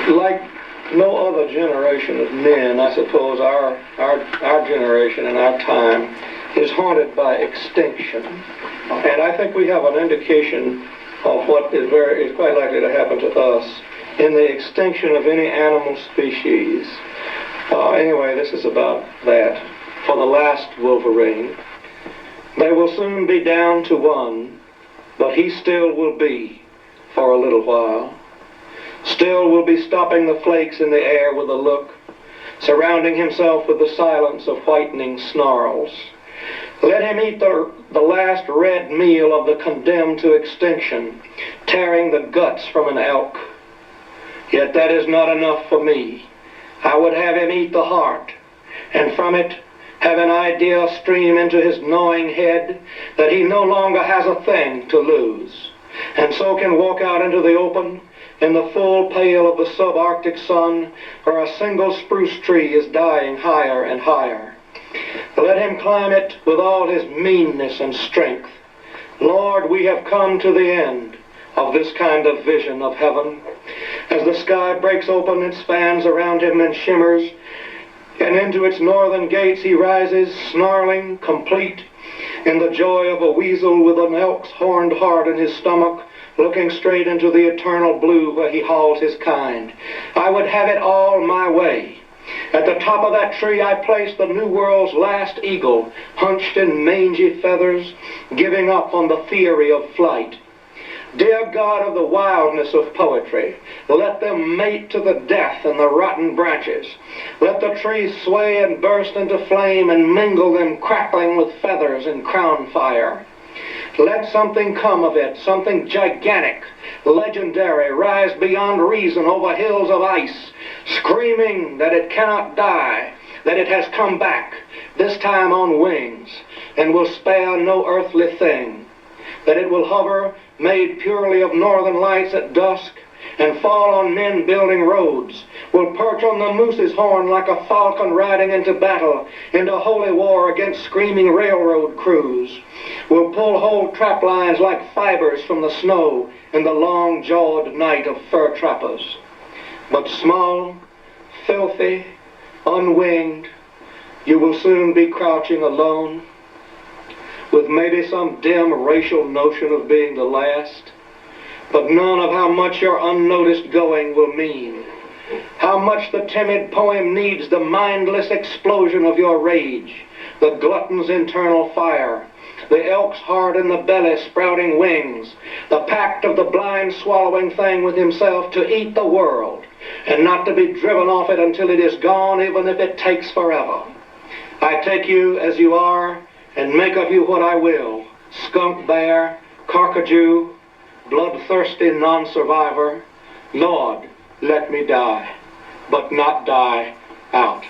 Like no other generation of men, I suppose our generation and our time is haunted by extinction. And I think we have an indication of what is quite likely to happen to us in the extinction of any animal species. Anyway, this is about that. For the last Wolverine, they will soon be down to one, but he still will be for a little while. Still will be stopping the flakes in the air with a look, surrounding himself with the silence of whitening snarls. Let him eat the last red meal of the condemned to extinction, tearing the guts from an elk. Yet that is not enough for me. I would have him eat the heart, and from it have an idea stream into his gnawing head that he no longer has a thing to lose, and so can walk out into the open in the full pale of the subarctic sun, where a single spruce tree is dying higher and higher. Let him climb it with all his meanness and strength. Lord, we have come to the end of this kind of vision of heaven. As the sky breaks open, it spans around him and shimmers, and into its northern gates he rises, snarling, complete, in the joy of a weasel with an elk's horned heart in his stomach, looking straight into the eternal blue where he hauls his kind. I would have it all my way. At the top of that tree I placed the New World's last eagle, hunched in mangy feathers, giving up on the theory of flight. Dear God of the wildness of poetry, let them mate to the death in the rotten branches. Let the trees sway and burst into flame and mingle them crackling with feathers and crown fire. Let something come of it, something gigantic, legendary, rise beyond reason over hills of ice, screaming that it cannot die, that it has come back, this time on wings, and will spare no earthly thing, that it will hover, made purely of northern lights at dusk, and fall on men building roads, will perch on the moose's horn like a falcon riding into battle, into holy war against screaming railroad crews, will pull whole trap lines like fibers from the snow in the long-jawed night of fur trappers. But small, filthy, unwinged, you will soon be crouching alone, with maybe some dim racial notion of being the last, but none of how much your unnoticed going will mean, how much the timid poem needs the mindless explosion of your rage, the glutton's internal fire, the elk's heart in the belly sprouting wings, the pact of the blind swallowing thing with himself to eat the world, and not to be driven off it until it is gone, even if it takes forever. I take you as you are, and make of you what I will, skunk bear, carcajou, bloodthirsty non-survivor. Lord, let me die, but not die out.